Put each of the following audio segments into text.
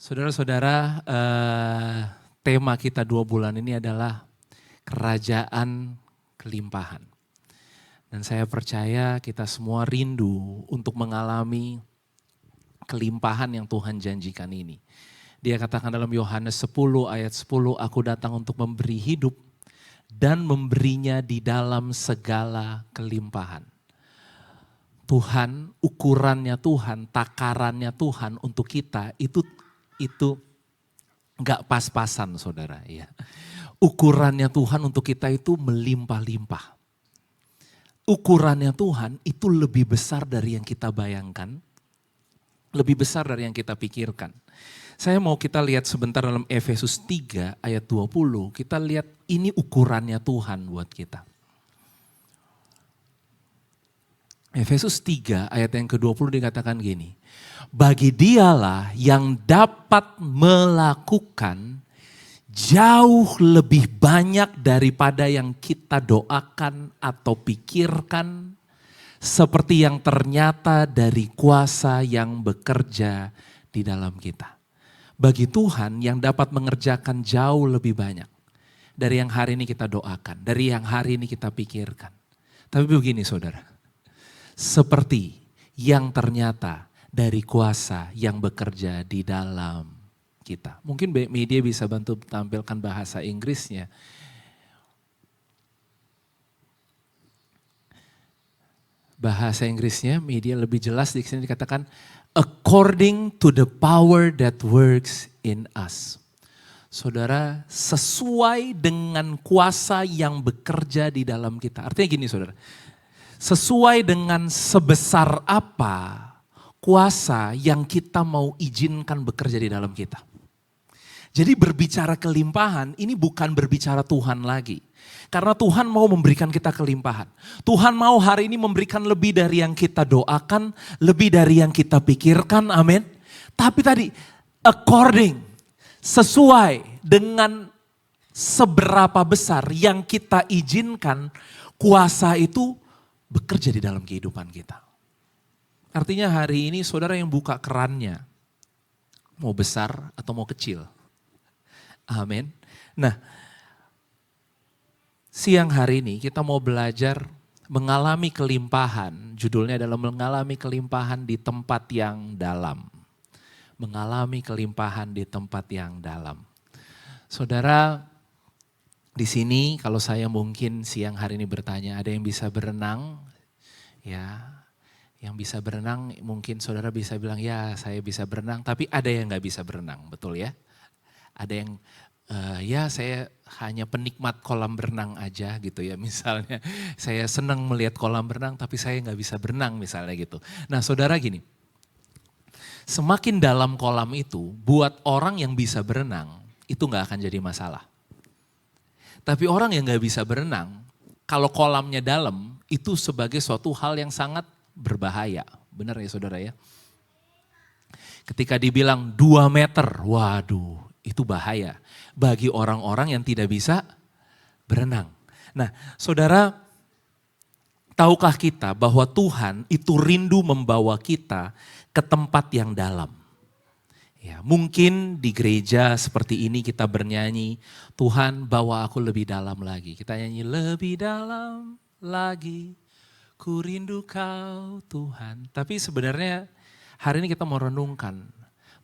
Saudara-saudara, tema kita 2 bulan ini adalah kerajaan kelimpahan. Dan saya percaya kita semua rindu untuk mengalami kelimpahan yang Tuhan janjikan ini. Dia katakan dalam Yohanes 10 ayat 10, aku datang untuk memberi hidup dan memberinya di dalam segala kelimpahan. Tuhan, ukurannya Tuhan, takarannya Tuhan untuk kita itu gak pas-pasan saudara. Ya. Ukurannya Tuhan untuk kita itu melimpah-limpah. Ukurannya Tuhan itu lebih besar dari yang kita bayangkan, lebih besar dari yang kita pikirkan. Saya mau kita lihat sebentar dalam Efesus 3 ayat 20, kita lihat ini ukurannya Tuhan buat kita. Efesus 3 ayat yang ke-20 dikatakan gini, bagi dialah yang dapat melakukan jauh lebih banyak daripada yang kita doakan atau pikirkan, seperti yang ternyata dari kuasa yang bekerja di dalam kita. Bagi Tuhan yang dapat mengerjakan jauh lebih banyak dari yang hari ini kita doakan, dari yang hari ini kita pikirkan. Tapi begini saudara, seperti yang ternyata dari kuasa yang bekerja di dalam kita. Mungkin media bisa bantu tampilkan bahasa Inggrisnya. Bahasa Inggrisnya media lebih jelas di sini dikatakan according to the power that works in us. Saudara, sesuai dengan kuasa yang bekerja di dalam kita. Artinya gini saudara, sesuai dengan sebesar apa kuasa yang kita mau izinkan bekerja di dalam kita. Jadi berbicara kelimpahan ini bukan berbicara Tuhan lagi. Karena Tuhan mau memberikan kita kelimpahan. Tuhan mau hari ini memberikan lebih dari yang kita doakan, lebih dari yang kita pikirkan, amin. Tapi tadi according, sesuai dengan seberapa besar yang kita izinkan kuasa itu bekerja di dalam kehidupan kita. Artinya hari ini saudara yang buka kerannya, mau besar atau mau kecil. Amin. Nah, siang hari ini kita mau belajar mengalami kelimpahan. Judulnya adalah mengalami kelimpahan di tempat yang dalam. Mengalami kelimpahan di tempat yang dalam. Saudara, di sini kalau saya mungkin siang hari ini bertanya, ada yang bisa berenang? Ya. Yang bisa berenang mungkin saudara bisa bilang ya saya bisa berenang, tapi ada yang gak bisa berenang, betul ya? Ada yang ya saya hanya penikmat kolam berenang aja gitu ya misalnya. Saya senang melihat kolam berenang tapi saya gak bisa berenang misalnya gitu. Nah saudara gini, semakin dalam kolam itu buat orang yang bisa berenang itu gak akan jadi masalah. Tapi orang yang gak bisa berenang, kalau kolamnya dalam itu sebagai suatu hal yang sangat berbahaya, benar ya saudara ya. Ketika dibilang 2 meter, waduh itu bahaya bagi orang-orang yang tidak bisa berenang. Nah saudara, tahukah kita bahwa Tuhan itu rindu membawa kita ke tempat yang dalam. Ya, mungkin di gereja seperti ini kita bernyanyi, Tuhan bawa aku lebih dalam lagi. Kita nyanyi lebih dalam lagi. Ku rindu kau Tuhan. Tapi sebenarnya hari ini kita mau renungkan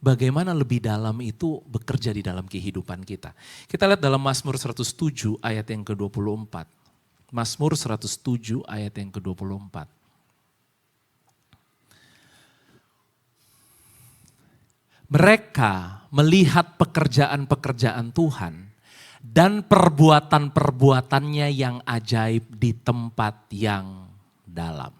bagaimana lebih dalam itu bekerja di dalam kehidupan kita. Kita lihat dalam Mazmur 107 ayat yang ke-24. Mazmur 107 ayat yang ke-24. Mereka melihat pekerjaan-pekerjaan Tuhan dan perbuatan-perbuatannya yang ajaib di tempat yang dalam.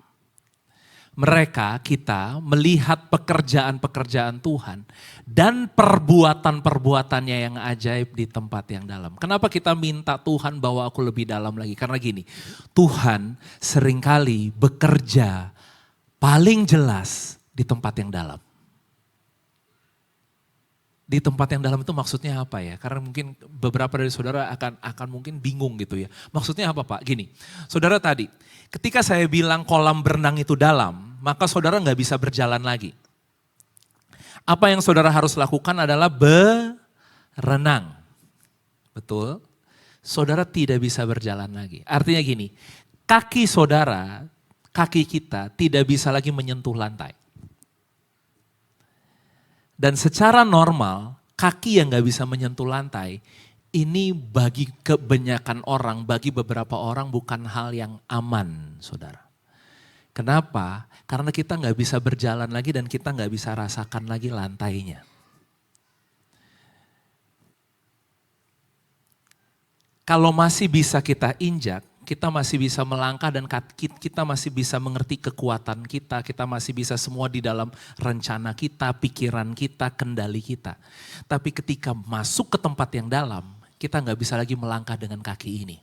Mereka, kita melihat pekerjaan-pekerjaan Tuhan dan perbuatan-perbuatannya yang ajaib di tempat yang dalam. Kenapa kita minta Tuhan bawa aku lebih dalam lagi? Karena gini, Tuhan seringkali bekerja paling jelas di tempat yang dalam. Di tempat yang dalam itu maksudnya apa ya? Karena mungkin beberapa dari saudara akan mungkin bingung gitu ya. Maksudnya apa Pak? Gini, saudara tadi ketika saya bilang kolam berenang itu dalam, maka saudara nggak bisa berjalan lagi. Apa yang saudara harus lakukan adalah berenang. Betul? Saudara tidak bisa berjalan lagi. Artinya gini, kaki saudara, kaki kita tidak bisa lagi menyentuh lantai. Dan secara normal, kaki yang gak bisa menyentuh lantai, ini bagi kebanyakan orang, bagi beberapa orang bukan hal yang aman, saudara. Kenapa? Karena kita gak bisa berjalan lagi dan kita gak bisa rasakan lagi lantainya. Kalau masih bisa kita injak, kita masih bisa melangkah dan kita masih bisa mengerti kekuatan kita masih bisa semua di dalam rencana kita, pikiran kita, kendali kita. Tapi ketika masuk ke tempat yang dalam, kita gak bisa lagi melangkah dengan kaki ini.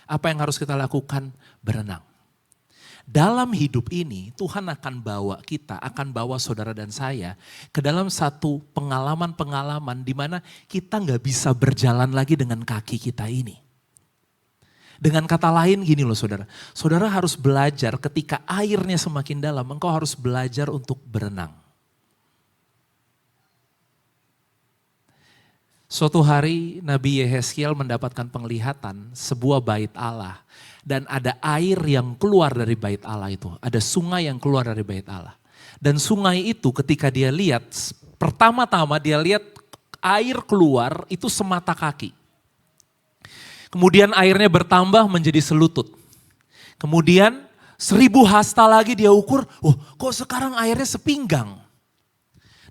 Apa yang harus kita lakukan? Berenang. Dalam hidup ini Tuhan akan bawa kita, akan bawa saudara dan saya ke dalam satu pengalaman-pengalaman di mana kita gak bisa berjalan lagi dengan kaki kita ini. Dengan kata lain gini loh saudara, saudara harus belajar ketika airnya semakin dalam, engkau harus belajar untuk berenang. Suatu hari Nabi Yehezkiel mendapatkan penglihatan sebuah bait Allah. Dan ada air yang keluar dari bait Allah itu, ada sungai yang keluar dari bait Allah. Dan sungai itu ketika dia lihat, pertama-tama dia lihat air keluar itu semata kaki. Kemudian airnya bertambah menjadi selutut. Kemudian 1000 hasta lagi dia ukur, oh kok sekarang airnya sepinggang.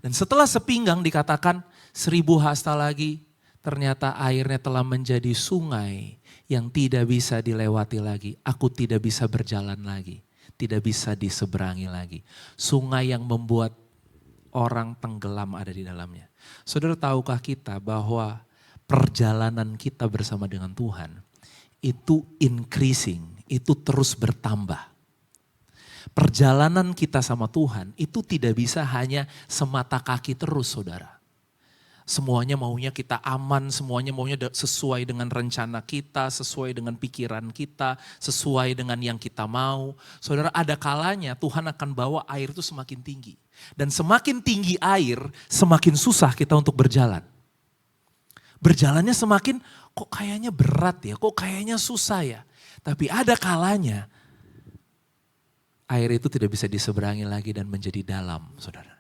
Dan setelah sepinggang dikatakan 1000 hasta lagi ternyata airnya telah menjadi sungai yang tidak bisa dilewati lagi. Aku tidak bisa berjalan lagi, tidak bisa diseberangi lagi. Sungai yang membuat orang tenggelam ada di dalamnya. Saudara tahukah kita bahwa perjalanan kita bersama dengan Tuhan itu increasing, itu terus bertambah. Perjalanan kita sama Tuhan itu tidak bisa hanya semata kaki terus saudara. Semuanya maunya kita aman, semuanya maunya sesuai dengan rencana kita, sesuai dengan pikiran kita, sesuai dengan yang kita mau. Saudara ada kalanya Tuhan akan bawa air itu semakin tinggi. Dan semakin tinggi air, semakin susah kita untuk berjalan. Berjalannya semakin kok kayaknya berat ya, kok kayaknya susah ya. Tapi ada kalanya air itu tidak bisa diseberangi lagi dan menjadi dalam saudara.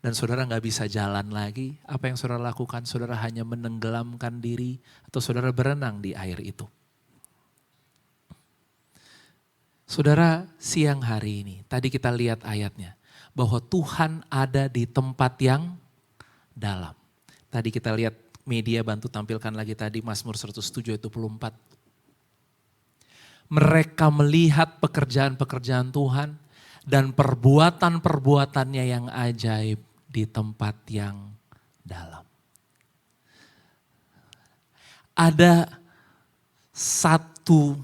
Dan saudara gak bisa jalan lagi, apa yang saudara lakukan? Saudara hanya menenggelamkan diri atau saudara berenang di air itu. Saudara siang hari ini, tadi kita lihat ayatnya. Bahwa Tuhan ada di tempat yang dalam. Tadi kita lihat media bantu tampilkan lagi tadi Mazmur 107 ayat 24. Mereka melihat pekerjaan-pekerjaan Tuhan dan perbuatan-perbuatannya yang ajaib di tempat yang dalam. Ada satu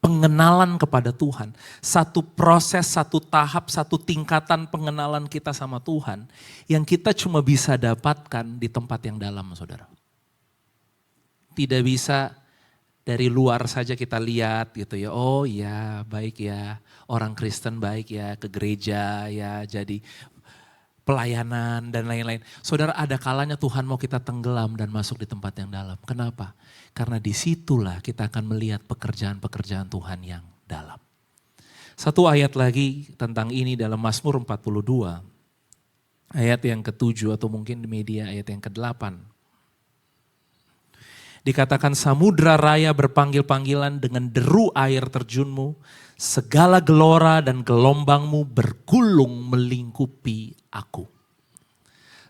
pengenalan kepada Tuhan, satu proses, satu tahap, satu tingkatan pengenalan kita sama Tuhan yang kita cuma bisa dapatkan di tempat yang dalam saudara. Tidak bisa dari luar saja kita lihat gitu ya, oh ya baik ya, orang Kristen baik ya, ke gereja ya, jadi pelayanan dan lain-lain. Saudara ada kalanya Tuhan mau kita tenggelam dan masuk di tempat yang dalam. Kenapa? Karena disitulah kita akan melihat pekerjaan-pekerjaan Tuhan yang dalam. Satu ayat lagi tentang ini dalam Mazmur 42. Ayat yang ke-7 atau mungkin di media ayat yang ke-8. Dikatakan samudra raya berpanggil-panggilan dengan deru air terjunmu. Segala gelora dan gelombangmu bergulung melingkupi aku.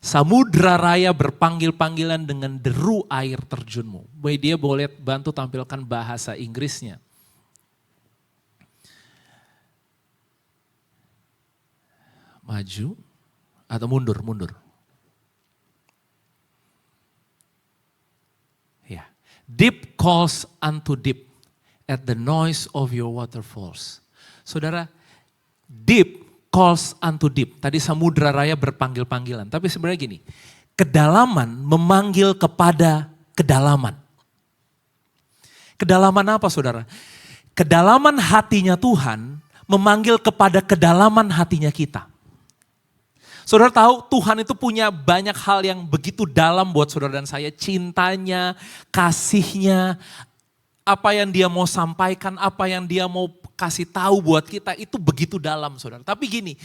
Samudra raya berpanggil-panggilan dengan deru air terjunmu. Dia boleh bantu tampilkan bahasa Inggrisnya. Maju atau mundur. Ya. Deep calls unto deep at the noise of your waterfalls. Saudara, deep calls unto deep. Tadi samudra raya berpanggil-panggilan. Tapi sebenarnya gini, kedalaman memanggil kepada kedalaman. Kedalaman apa saudara? Kedalaman hatinya Tuhan memanggil kepada kedalaman hatinya kita. Saudara tahu Tuhan itu punya banyak hal yang begitu dalam buat saudara dan saya. Cintanya, kasihnya, apa yang dia mau sampaikan, apa yang dia mau kasih tahu buat kita itu begitu dalam saudara. Tapi gini,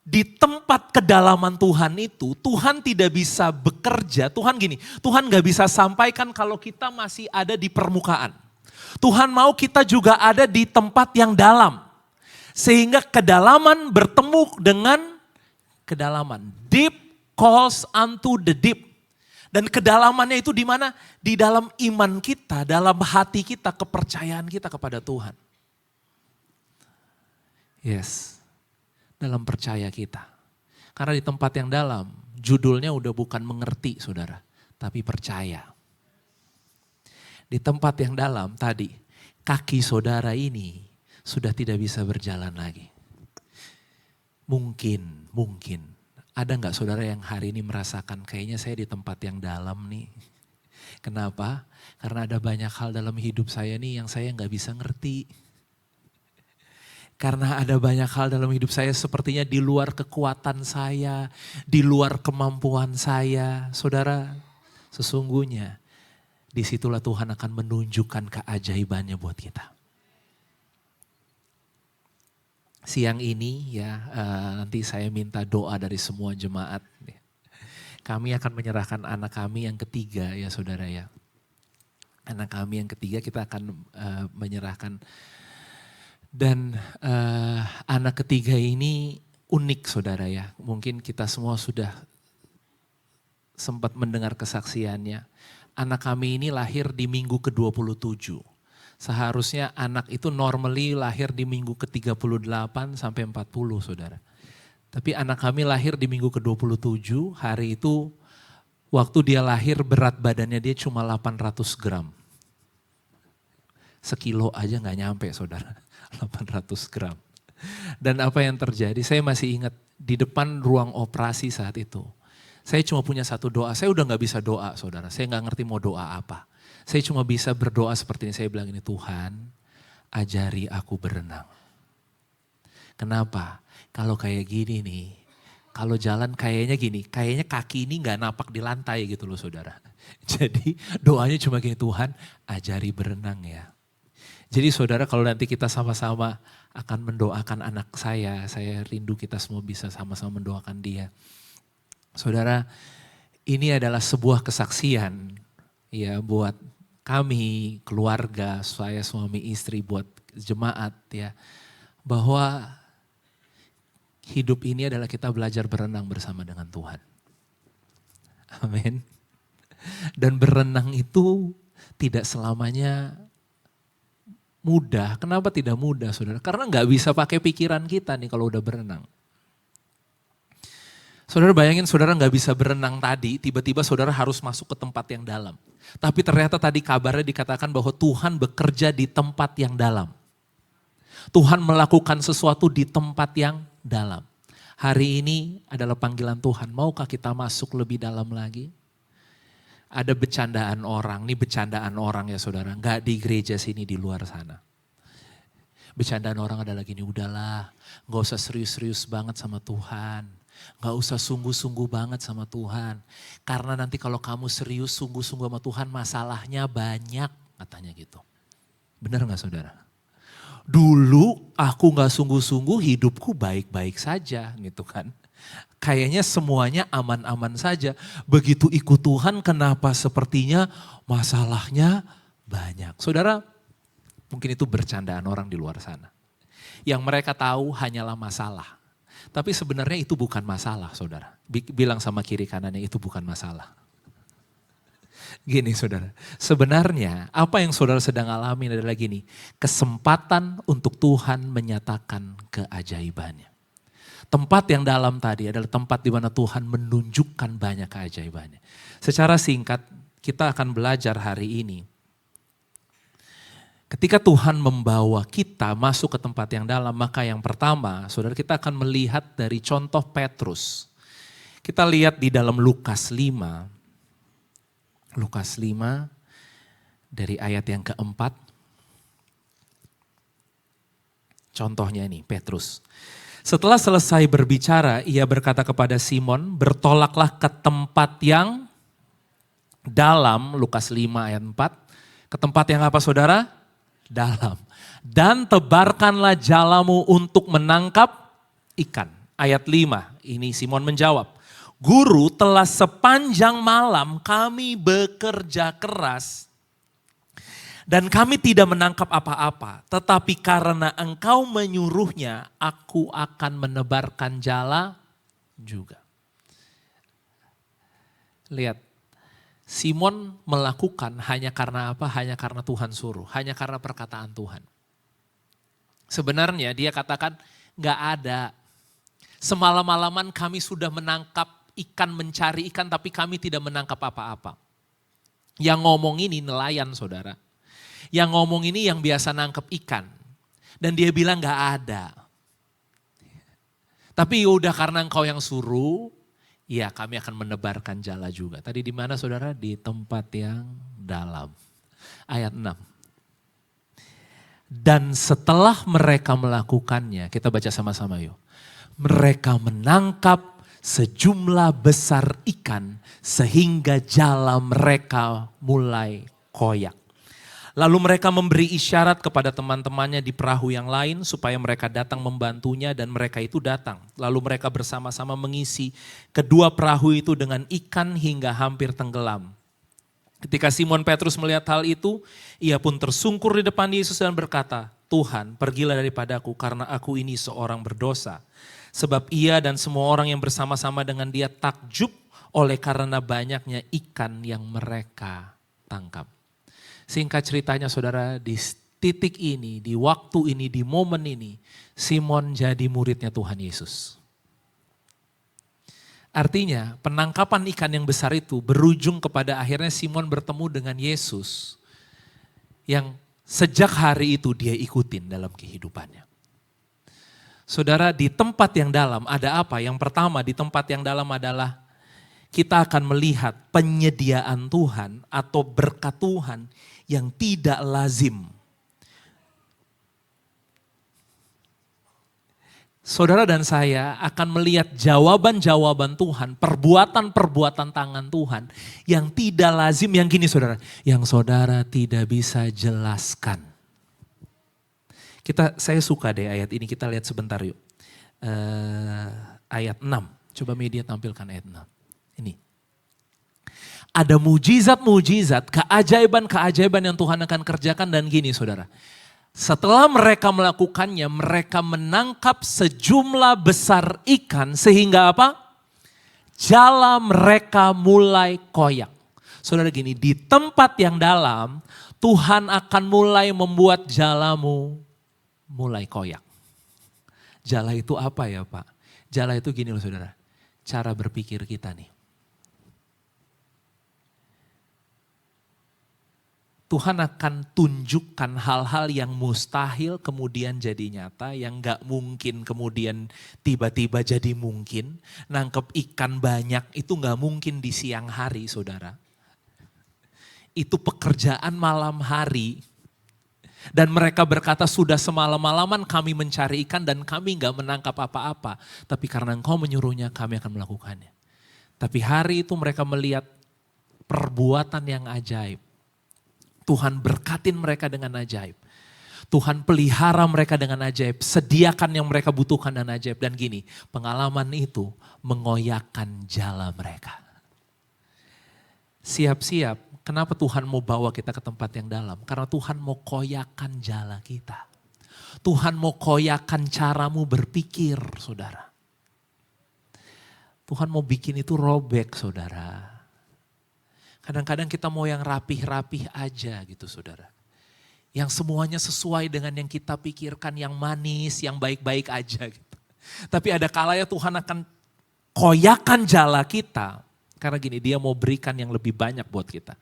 di tempat kedalaman Tuhan itu, Tuhan tidak bisa bekerja, Tuhan gak bisa sampaikan kalau kita masih ada di permukaan. Tuhan mau kita juga ada di tempat yang dalam. Sehingga kedalaman bertemu dengan kedalaman. Deep calls unto the deep. Dan kedalamannya itu di mana? Di dalam iman kita, dalam hati kita, kepercayaan kita kepada Tuhan. Yes, dalam percaya kita. Karena di tempat yang dalam, judulnya udah bukan mengerti saudara, tapi percaya. Di tempat yang dalam tadi, kaki saudara ini sudah tidak bisa berjalan lagi. Mungkin. Ada gak saudara yang hari ini merasakan kayaknya saya di tempat yang dalam nih. Kenapa? Karena ada banyak hal dalam hidup saya nih yang saya gak bisa ngerti. Karena ada banyak hal dalam hidup saya sepertinya di luar kekuatan saya, di luar kemampuan saya. Saudara, sesungguhnya disitulah Tuhan akan menunjukkan keajaibannya buat kita. Siang ini ya nanti saya minta doa dari semua jemaat. Kami akan menyerahkan anak kami yang ketiga ya saudara ya. Anak kami yang ketiga kita akan menyerahkan. Dan anak ketiga ini unik saudara ya. Mungkin kita semua sudah sempat mendengar kesaksiannya. Anak kami ini lahir di minggu ke-27. Seharusnya anak itu normally lahir di minggu ke-38 sampai 40 saudara. Tapi anak kami lahir di minggu ke-27, hari itu waktu dia lahir berat badannya dia cuma 800 gram. Sekilo aja gak nyampe saudara, 800 gram. Dan apa yang terjadi, saya masih ingat di depan ruang operasi saat itu. Saya cuma punya satu doa, saya udah gak bisa doa saudara, saya gak ngerti mau doa apa. Saya cuma bisa berdoa seperti ini, saya bilang ini, Tuhan ajari aku berenang. Kenapa? Kalau kayak gini nih, kalau jalan kayaknya gini, kayaknya kaki ini gak napak di lantai gitu loh saudara. Jadi doanya cuma gini, Tuhan ajari berenang ya. Jadi saudara kalau nanti kita sama-sama akan mendoakan anak saya rindu kita semua bisa sama-sama mendoakan dia. Saudara, ini adalah sebuah kesaksian ya buat kami, keluarga, saya suami istri, buat jemaat ya. Bahwa hidup ini adalah kita belajar berenang bersama dengan Tuhan. Amin. Dan berenang itu tidak selamanya mudah. Kenapa tidak mudah saudara? Karena gak bisa pakai pikiran kita nih kalau udah berenang. Saudara bayangin saudara gak bisa berenang tadi, tiba-tiba saudara harus masuk ke tempat yang dalam. Tapi ternyata tadi kabarnya dikatakan bahwa Tuhan bekerja di tempat yang dalam. Tuhan melakukan sesuatu di tempat yang dalam. Hari ini adalah panggilan Tuhan, maukah kita masuk lebih dalam lagi? Ada bercandaan orang, ini bercandaan orang ya saudara, gak di gereja sini, di luar sana. Bercandaan orang adalah gini, udahlah gak usah serius-serius banget sama Tuhan. Gak usah sungguh-sungguh banget sama Tuhan. Karena nanti kalau kamu serius sungguh-sungguh sama Tuhan masalahnya banyak katanya gitu. Benar gak saudara? Dulu aku gak sungguh-sungguh hidupku baik-baik saja gitu kan. Kayaknya semuanya aman-aman saja. Begitu ikut Tuhan kenapa sepertinya masalahnya banyak. Saudara mungkin itu bercandaan orang di luar sana. Yang mereka tahu hanyalah masalah. Tapi sebenarnya itu bukan masalah saudara. Bilang sama kiri kanannya itu bukan masalah. Gini saudara, sebenarnya apa yang saudara sedang alami adalah gini. Kesempatan untuk Tuhan menyatakan keajaibannya. Tempat yang dalam tadi adalah tempat di mana Tuhan menunjukkan banyak keajaibannya. Secara singkat kita akan belajar hari ini. Ketika Tuhan membawa kita masuk ke tempat yang dalam, maka yang pertama, saudara kita akan melihat dari contoh Petrus. Kita lihat di dalam Lukas 5. Lukas 5 dari ayat yang keempat. Contohnya ini, Petrus. Setelah selesai berbicara, ia berkata kepada Simon, bertolaklah ke tempat yang dalam, Lukas 5 ayat 4. Ke tempat yang apa saudara? Dalam. Dan tebarkanlah jalamu untuk menangkap ikan. Ayat 5, ini Simon menjawab, Guru, telah sepanjang malam kami bekerja keras dan kami tidak menangkap apa-apa. Tetapi karena engkau menyuruhnya, aku akan menebarkan jala juga. Lihat, Simon melakukan hanya karena apa? Hanya karena Tuhan suruh, hanya karena perkataan Tuhan. Sebenarnya dia katakan, gak ada. Semalam-malaman kami sudah menangkap ikan, mencari ikan, tapi kami tidak menangkap apa-apa. Yang ngomong ini nelayan saudara. Yang ngomong ini yang biasa nangkep ikan. Dan dia bilang gak ada. Tapi udah karena engkau yang suruh, ya kami akan menebarkan jala juga. Tadi di mana saudara? Di tempat yang dalam. Ayat 6. Dan setelah mereka melakukannya, kita baca sama-sama yuk. Mereka menangkap sejumlah besar ikan sehingga jala mereka mulai koyak. Lalu mereka memberi isyarat kepada teman-temannya di perahu yang lain supaya mereka datang membantunya dan mereka itu datang. Lalu mereka bersama-sama mengisi kedua perahu itu dengan ikan hingga hampir tenggelam. Ketika Simon Petrus melihat hal itu, ia pun tersungkur di depan Yesus dan berkata, Tuhan, pergilah daripadaku karena aku ini seorang berdosa. Sebab ia dan semua orang yang bersama-sama dengan dia takjub oleh karena banyaknya ikan yang mereka tangkap. Singkat ceritanya saudara, di titik ini, di waktu ini, di momen ini, Simon jadi muridnya Tuhan Yesus. Artinya penangkapan ikan yang besar itu berujung kepada akhirnya Simon bertemu dengan Yesus. Yang sejak hari itu dia ikutin dalam kehidupannya. Saudara, di tempat yang dalam ada apa? Yang pertama di tempat yang dalam adalah kita akan melihat penyediaan Tuhan atau berkat Tuhan yang tidak lazim. Saudara dan saya akan melihat jawaban-jawaban Tuhan, perbuatan-perbuatan tangan Tuhan yang tidak lazim, yang gini saudara, yang saudara tidak bisa jelaskan. Saya suka deh ayat ini, kita lihat sebentar yuk. Ayat 6, coba media tampilkan ayat 6. Ini. Ada mujizat-mujizat, keajaiban-keajaiban yang Tuhan akan kerjakan dan gini saudara. Setelah mereka melakukannya, mereka menangkap sejumlah besar ikan sehingga apa? Jala mereka mulai koyak. Saudara gini, di tempat yang dalam Tuhan akan mulai membuat jalamu mulai koyak. Jala itu apa ya Pak? Jala itu gini loh saudara, cara berpikir kita nih. Tuhan akan tunjukkan hal-hal yang mustahil kemudian jadi nyata, yang gak mungkin kemudian tiba-tiba jadi mungkin. Nangkep ikan banyak itu gak mungkin di siang hari saudara. Itu pekerjaan malam hari. Dan mereka berkata sudah semalam-malaman kami mencari ikan dan kami gak menangkap apa-apa. Tapi karena engkau menyuruhnya kami akan melakukannya. Tapi hari itu mereka melihat perbuatan yang ajaib. Tuhan berkatin mereka dengan ajaib. Tuhan pelihara mereka dengan ajaib. Sediakan yang mereka butuhkan dan ajaib. Dan gini, pengalaman itu mengoyakkan jala mereka. Siap-siap, kenapa Tuhan mau bawa kita ke tempat yang dalam? Karena Tuhan mau koyakan jala kita. Tuhan mau koyakan caramu berpikir, saudara. Tuhan mau bikin itu robek, saudara. Kadang-kadang kita mau yang rapih-rapih aja gitu saudara. Yang semuanya sesuai dengan yang kita pikirkan, yang manis, yang baik-baik aja gitu. Tapi ada kalanya Tuhan akan koyakan jala kita. Karena gini, dia mau berikan yang lebih banyak buat kita.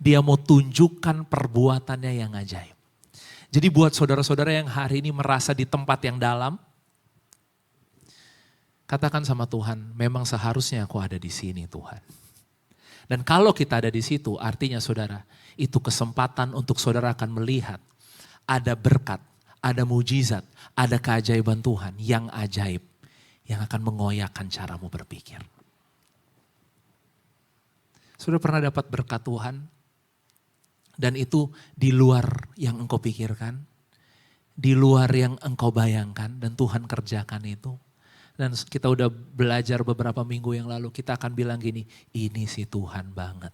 Dia mau tunjukkan perbuatannya yang ajaib. Jadi buat saudara-saudara yang hari ini merasa di tempat yang dalam, katakan sama Tuhan, memang seharusnya aku ada di sini Tuhan. Dan kalau kita ada di situ, artinya saudara, itu kesempatan untuk saudara akan melihat ada berkat, ada mujizat, ada keajaiban Tuhan yang ajaib, yang akan mengoyakkan caramu berpikir. Sudah pernah dapat berkat Tuhan, dan itu di luar yang engkau pikirkan, di luar yang engkau bayangkan, dan Tuhan kerjakan itu. Dan kita udah belajar beberapa minggu yang lalu, kita akan bilang gini, ini si Tuhan banget.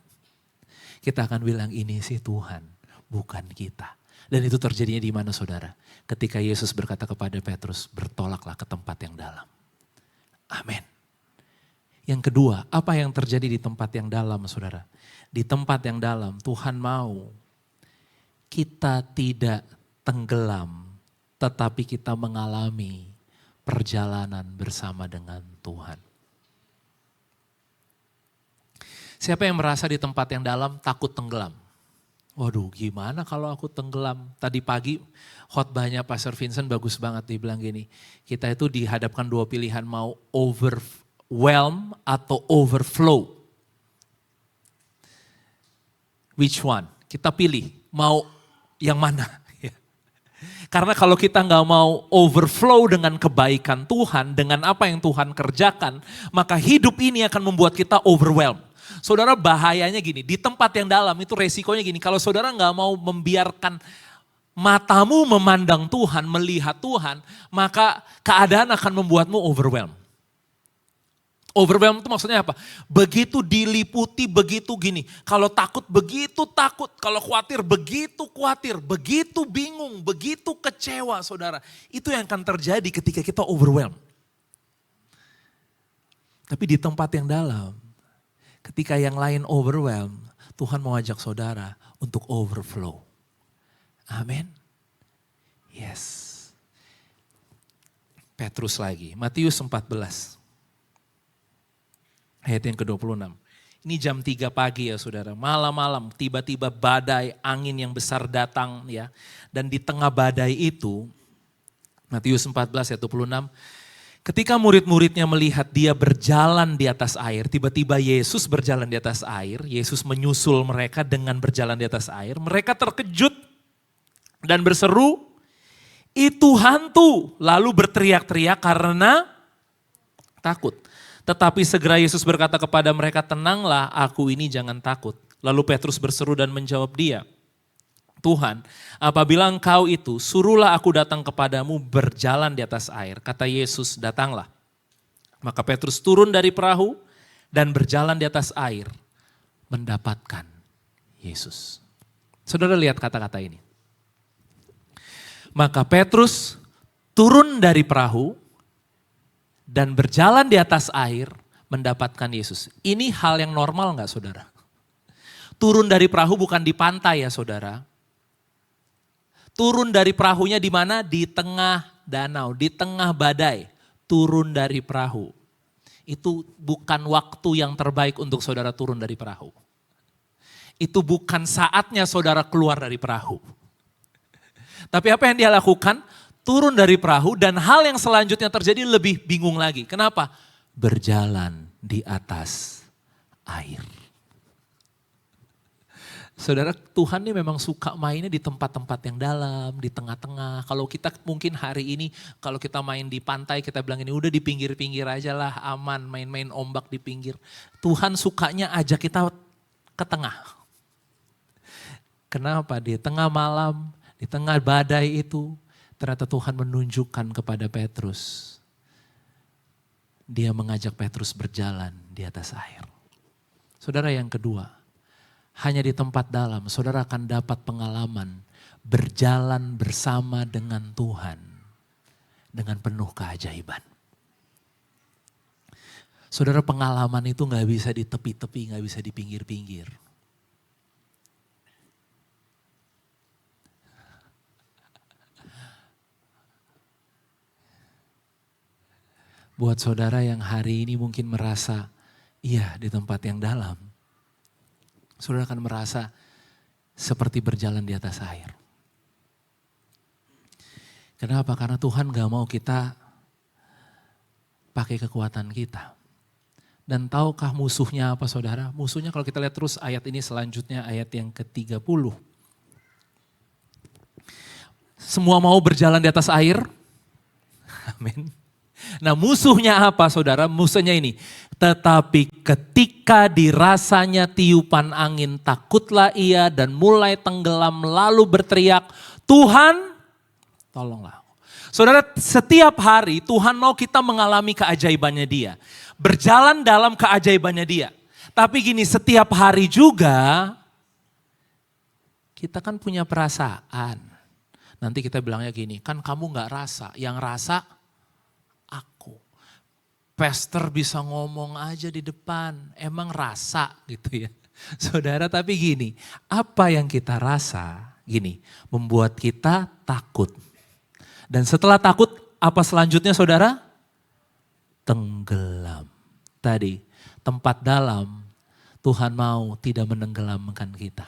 Kita akan bilang ini si Tuhan, bukan kita. Dan itu terjadinya di mana saudara? Ketika Yesus berkata kepada Petrus, bertolaklah ke tempat yang dalam. Amin. Yang kedua, apa yang terjadi di tempat yang dalam saudara? Di tempat yang dalam Tuhan mau kita tidak tenggelam, tetapi kita mengalami perjalanan bersama dengan Tuhan. Siapa yang merasa di tempat yang dalam takut tenggelam? Waduh, gimana kalau aku tenggelam? Tadi pagi khotbahnya Pastor Vincent bagus banget, dia bilang gini, kita itu dihadapkan dua pilihan, mau overwhelm atau overflow. Which one? Kita pilih, mau yang mana? Karena kalau kita nggak mau overflow dengan kebaikan Tuhan, dengan apa yang Tuhan kerjakan, maka hidup ini akan membuat kita overwhelm. Saudara, bahayanya gini, di tempat yang dalam itu resikonya gini, kalau saudara nggak mau membiarkan matamu memandang Tuhan, melihat Tuhan, maka keadaan akan membuatmu overwhelm. Overwhelm itu maksudnya apa? Begitu diliputi, begitu gini. Kalau takut, begitu takut. Kalau khawatir, begitu bingung, begitu kecewa saudara. Itu yang akan terjadi ketika kita overwhelm. Tapi di tempat yang dalam, ketika yang lain overwhelm, Tuhan mau ajak saudara untuk overflow. Amin. Yes. Petrus lagi, Matius 14. Ayat yang ke-26. Ini jam 3 pagi ya saudara, malam-malam tiba-tiba badai angin yang besar datang ya. Dan di tengah badai itu, Matius 14 ayat 26, ketika murid-muridnya melihat dia berjalan di atas air, tiba-tiba Yesus berjalan di atas air, Yesus menyusul mereka dengan berjalan di atas air, mereka terkejut dan berseru, itu hantu, lalu berteriak-teriak karena takut. Tetapi segera Yesus berkata kepada mereka, tenanglah, aku ini, jangan takut. Lalu Petrus berseru dan menjawab dia, Tuhan, apabila engkau itu, suruhlah aku datang kepadamu berjalan di atas air. Kata Yesus, datanglah. Maka Petrus turun dari perahu dan berjalan di atas air, mendapatkan Yesus. Saudara lihat kata-kata ini. Maka Petrus turun dari perahu dan berjalan di atas air mendapatkan Yesus. Ini hal yang normal enggak saudara? Turun dari perahu bukan di pantai ya saudara. Turun dari perahunya di mana? Di tengah danau, di tengah badai. Turun dari perahu. Itu bukan waktu yang terbaik untuk saudara turun dari perahu. Itu bukan saatnya saudara keluar dari perahu. Tapi apa yang dia lakukan? Turun dari perahu dan hal yang selanjutnya terjadi lebih bingung lagi. Kenapa? Berjalan di atas air. Saudara, Tuhan ini memang suka mainnya di tempat-tempat yang dalam, di tengah-tengah. Kalau kita mungkin hari ini, kalau kita main di pantai, kita bilang ini udah di pinggir-pinggir aja lah, aman, main-main ombak di pinggir. Tuhan sukanya ajak kita ke tengah. Kenapa? Di tengah malam, di tengah badai itu, ternyata Tuhan menunjukkan kepada Petrus. Dia mengajak Petrus berjalan di atas air. Saudara, yang kedua, hanya di tempat dalam saudara akan dapat pengalaman berjalan bersama dengan Tuhan dengan penuh keajaiban. Saudara, pengalaman itu gak bisa di tepi-tepi, gak bisa di pinggir-pinggir. Buat saudara yang hari ini mungkin merasa, iya di tempat yang dalam. Saudara akan merasa seperti berjalan di atas air. Kenapa? Karena Tuhan gak mau kita pakai kekuatan kita. Dan tahukah musuhnya apa saudara? Musuhnya kalau kita lihat terus ayat ini selanjutnya ayat yang ke-30. Semua mau berjalan di atas air. Amin. Nah musuhnya apa saudara? Musuhnya ini. Tetapi ketika dirasanya tiupan angin, takutlah ia dan mulai tenggelam lalu berteriak, Tuhan tolonglah. Saudara, setiap hari Tuhan mau kita mengalami keajaibannya Dia. Berjalan dalam keajaibannya Dia. Tapi gini, setiap hari juga kita kan punya perasaan. Nanti kita bilangnya gini, kan kamu gak rasa, yang rasa aku. Pastor bisa ngomong aja di depan, emang rasa gitu ya. Saudara, tapi gini, apa yang kita rasa gini, membuat kita takut. Dan setelah takut, apa selanjutnya saudara? Tenggelam. Tadi, tempat dalam, Tuhan mau tidak menenggelamkan kita.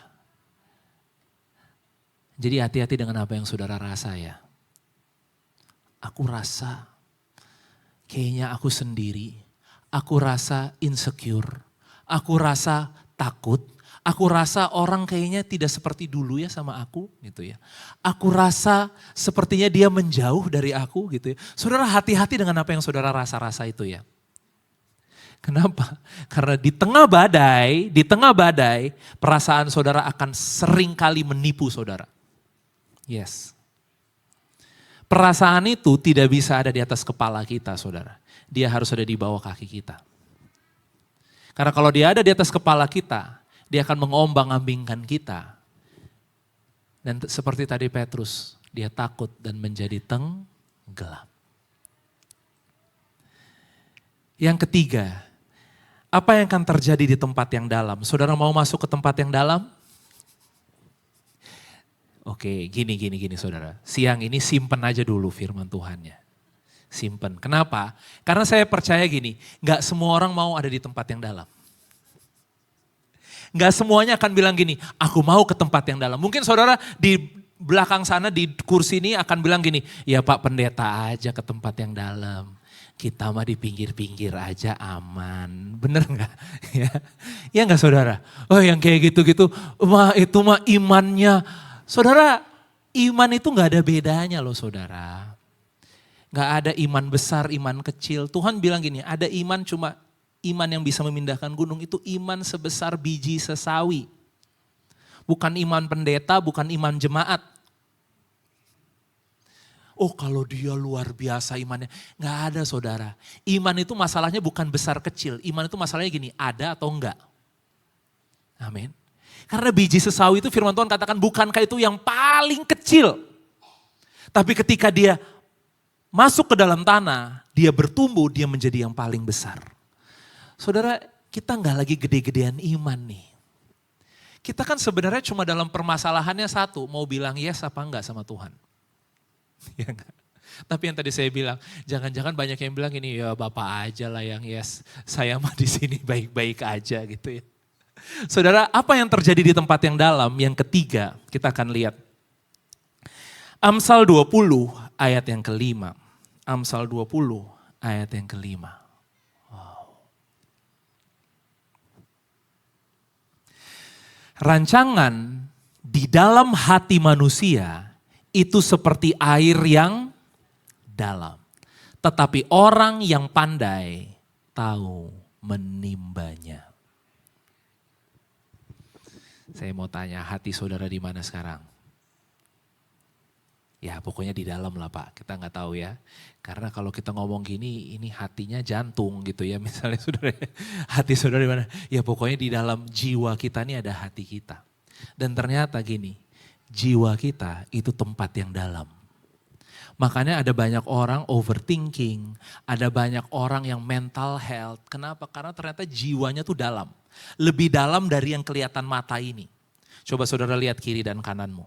Jadi hati-hati dengan apa yang saudara rasa ya. Aku rasa kayaknya aku sendiri. Aku rasa insecure. Aku rasa takut. Aku rasa orang kayaknya tidak seperti dulu ya sama aku gitu ya. Aku rasa sepertinya dia menjauh dari aku gitu ya. Saudara hati-hati dengan apa yang saudara rasa-rasa itu ya. Kenapa? Karena di tengah badai, perasaan saudara akan sering kali menipu saudara. Yes. Perasaan itu tidak bisa ada di atas kepala kita saudara. Dia harus ada di bawah kaki kita. Karena kalau dia ada di atas kepala kita, dia akan mengombang-ambingkan kita. Dan seperti tadi Petrus, dia takut dan menjadi tenggelam. Yang ketiga, apa yang akan terjadi di tempat yang dalam? Saudara mau masuk ke tempat yang dalam? Oke, gini saudara. Siang ini simpen aja dulu firman Tuhannya. Simpen. Kenapa? Karena saya percaya gini, gak semua orang mau ada di tempat yang dalam. Gak semuanya akan bilang gini, aku mau ke tempat yang dalam. Mungkin saudara di belakang sana di kursi ini akan bilang gini, ya Pak Pendeta aja ke tempat yang dalam. Kita mah di pinggir-pinggir aja aman. Bener gak? Ya gak saudara? Oh yang kayak gitu-gitu, itu mah imannya. Saudara, iman itu gak ada bedanya loh saudara. Gak ada iman besar, iman kecil. Tuhan bilang gini, ada iman cuma iman yang bisa memindahkan gunung itu iman sebesar biji sesawi. Bukan iman pendeta, bukan iman jemaat. Oh kalau dia luar biasa imannya. Gak ada saudara. Iman itu masalahnya bukan besar kecil. Iman itu masalahnya gini, ada atau enggak. Amin. Karena biji sesawi itu firman Tuhan katakan bukankah itu yang paling kecil. Tapi ketika dia masuk ke dalam tanah, dia bertumbuh, dia menjadi yang paling besar. Saudara, kita nggak lagi gede-gedean iman nih. Kita kan sebenarnya cuma dalam permasalahannya satu, mau bilang yes apa enggak sama Tuhan. Ya enggak? Tapi yang tadi saya bilang, jangan-jangan banyak yang bilang ini ya Bapak aja lah yang yes, saya mah di sini baik-baik aja gitu ya. Saudara, apa yang terjadi di tempat yang dalam? Yang ketiga, kita akan lihat. Amsal 20 ayat yang kelima. Amsal 20 ayat yang kelima. Rancangan di dalam hati manusia itu seperti air yang dalam. Tetapi orang yang pandai tahu menimbanya. Saya mau tanya, hati saudara di mana sekarang? Ya pokoknya di dalam lah Pak, kita nggak tahu ya. Karena kalau kita ngomong gini, ini hatinya jantung gitu ya. Misalnya saudara, hati saudara di mana? Ya pokoknya di dalam jiwa kita ini ada hati kita. Dan ternyata gini, jiwa kita itu tempat yang dalam. Makanya ada banyak orang overthinking, ada banyak orang yang mental health. Kenapa? Karena ternyata jiwanya tuh dalam. Lebih dalam dari yang kelihatan mata ini. Coba saudara lihat kiri dan kananmu.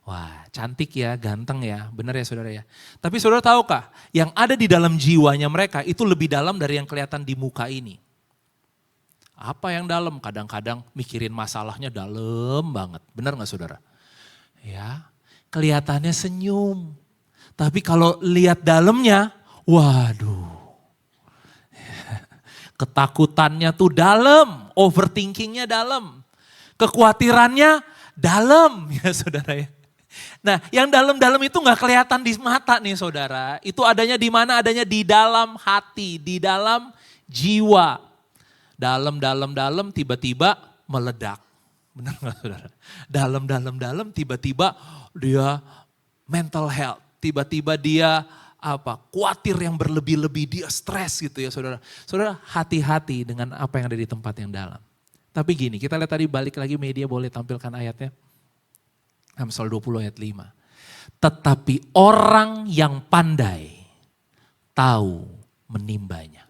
Wah cantik ya, ganteng ya, benar ya saudara ya. Tapi saudara tahukah yang ada di dalam jiwanya mereka itu lebih dalam dari yang kelihatan di muka ini. Apa yang dalam? Kadang-kadang mikirin masalahnya dalam banget, benar gak saudara? Ya, kelihatannya senyum. Tapi kalau lihat dalamnya, waduh. Ketakutannya tuh dalam, overthinkingnya dalam. Kekhawatirannya dalam ya saudara ya. Nah, yang dalam-dalam itu nggak kelihatan di mata nih saudara. Itu adanya di mana? Adanya di dalam hati, di dalam jiwa. Dalam, tiba-tiba meledak. Benar nggak saudara? Dalam, tiba-tiba dia mental health. Tiba-tiba dia khawatir yang berlebih-lebih, dia stres gitu ya saudara. Saudara hati-hati dengan apa yang ada di tempat yang dalam. Tapi gini, kita lihat tadi balik lagi media boleh tampilkan ayatnya. Amsal 20 ayat 5. Tetapi orang yang pandai tahu menimbanya.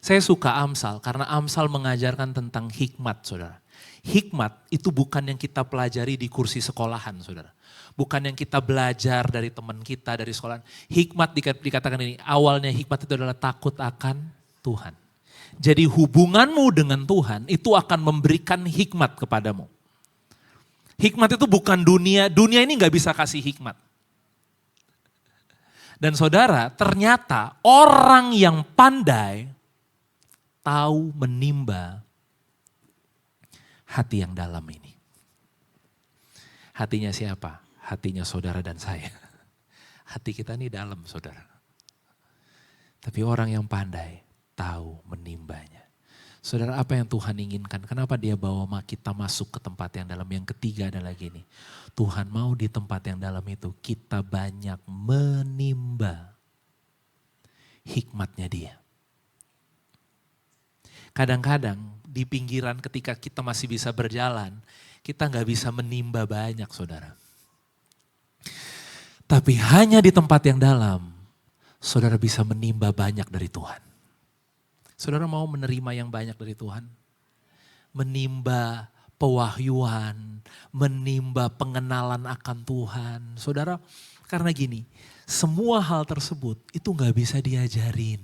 Saya suka Amsal karena Amsal mengajarkan tentang hikmat saudara. Hikmat itu bukan yang kita pelajari di kursi sekolahan saudara. Bukan yang kita belajar dari teman kita, dari sekolahan. Hikmat dikatakan ini, awalnya hikmat itu adalah takut akan Tuhan. Jadi hubunganmu dengan Tuhan itu akan memberikan hikmat kepadamu. Hikmat itu bukan dunia ini gak bisa kasih hikmat. Dan saudara, ternyata orang yang pandai tahu menimba hati yang dalam ini. Hatinya siapa? Hatinya saudara dan saya. Hati kita ini dalam saudara. Tapi orang yang pandai tahu menimbanya. Saudara, apa yang Tuhan inginkan? Kenapa dia bawa kita masuk ke tempat yang dalam? Yang ketiga adalah gini. Tuhan mau di tempat yang dalam itu kita banyak menimba hikmatnya dia. Kadang-kadang di pinggiran ketika kita masih bisa berjalan, kita gak bisa menimba banyak saudara. Tapi hanya di tempat yang dalam, saudara bisa menimba banyak dari Tuhan. Saudara mau menerima yang banyak dari Tuhan? Menimba pewahyuan, menimba pengenalan akan Tuhan. Saudara, karena gini, semua hal tersebut itu gak bisa diajarin.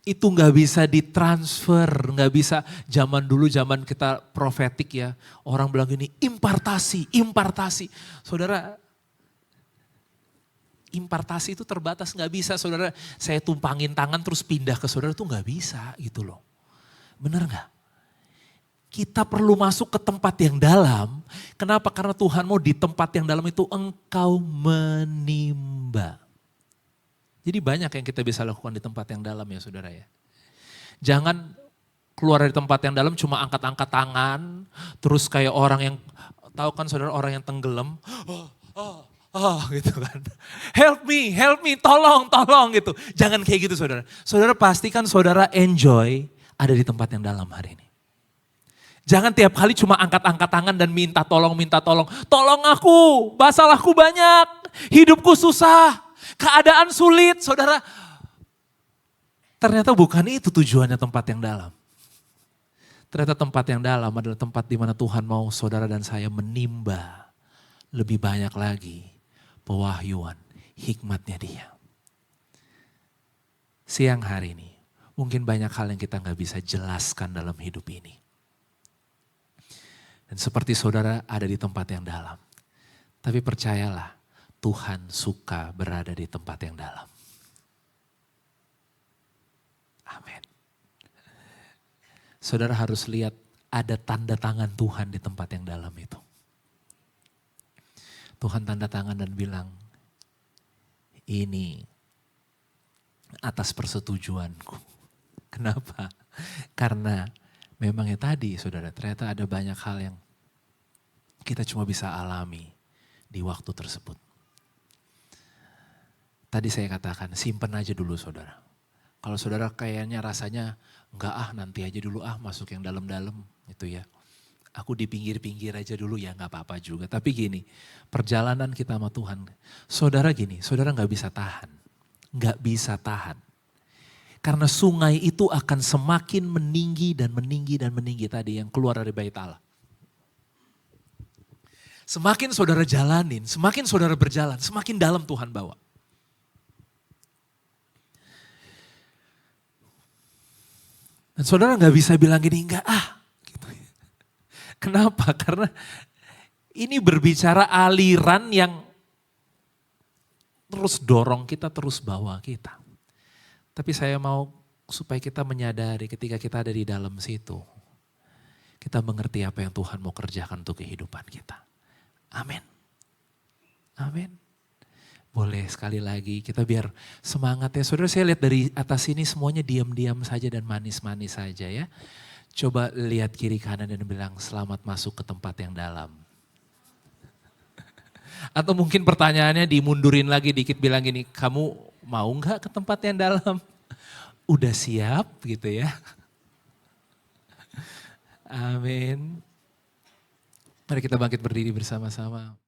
Itu gak bisa ditransfer, gak bisa zaman dulu zaman kita profetik ya. Orang bilang gini, impartasi. Saudara, impartasi itu terbatas, gak bisa saudara. Saya tumpangin tangan terus pindah ke saudara itu gak bisa gitu loh. Bener gak? Kita perlu masuk ke tempat yang dalam. Kenapa? Karena Tuhan mau di tempat yang dalam itu engkau menimba. Jadi banyak yang kita bisa lakukan di tempat yang dalam ya saudara ya. Jangan keluar dari tempat yang dalam cuma angkat-angkat tangan. Terus kayak orang yang, tahu kan saudara orang yang tenggelam. Gitu kan. Help me, tolong gitu. Jangan kayak gitu saudara. Saudara pastikan saudara enjoy ada di tempat yang dalam hari ini. Jangan tiap kali cuma angkat-angkat tangan dan minta tolong. Tolong aku, masalahku banyak, hidupku susah, keadaan sulit. Saudara, ternyata bukan itu tujuannya tempat yang dalam. Ternyata tempat yang dalam adalah tempat di mana Tuhan mau saudara dan saya menimba lebih banyak lagi pewahyuan, hikmatnya dia. Siang hari ini, mungkin banyak hal yang kita gak bisa jelaskan dalam hidup ini. Dan seperti saudara ada di tempat yang dalam. Tapi percayalah, Tuhan suka berada di tempat yang dalam. Amin. Saudara harus lihat ada tanda tangan Tuhan di tempat yang dalam itu. Tuhan tanda tangan dan bilang, ini atas persetujuanku. Kenapa? Karena memangnya tadi saudara, ternyata ada banyak hal yang kita cuma bisa alami di waktu tersebut. Tadi saya katakan, simpen aja dulu saudara. Kalau saudara kayaknya rasanya, enggak nanti aja dulu masuk yang dalam-dalam itu ya. Aku di pinggir-pinggir aja dulu ya gak apa-apa juga. Tapi gini, perjalanan kita sama Tuhan, saudara gini, saudara gak bisa tahan. Gak bisa tahan. Karena sungai itu akan semakin meninggi dan meninggi tadi yang keluar dari bait Allah. Semakin saudara jalanin, semakin saudara berjalan, semakin dalam Tuhan bawa. Dan saudara gak bisa bilang gini, enggak gitu. Kenapa? Karena ini berbicara aliran yang terus dorong kita, terus bawa kita. Tapi saya mau supaya kita menyadari ketika kita ada di dalam situ. Kita mengerti apa yang Tuhan mau kerjakan untuk kehidupan kita. Amin. Amin. Boleh sekali lagi kita biar semangat ya. Saudara, saya lihat dari atas ini semuanya diam-diam saja dan manis-manis saja ya. Coba lihat kiri kanan dan bilang selamat masuk ke tempat yang dalam. Atau mungkin pertanyaannya dimundurin lagi dikit, bilang gini, kamu mau nggak ke tempat yang dalam? Udah siap gitu ya. Amin. Mari kita bangkit berdiri bersama-sama.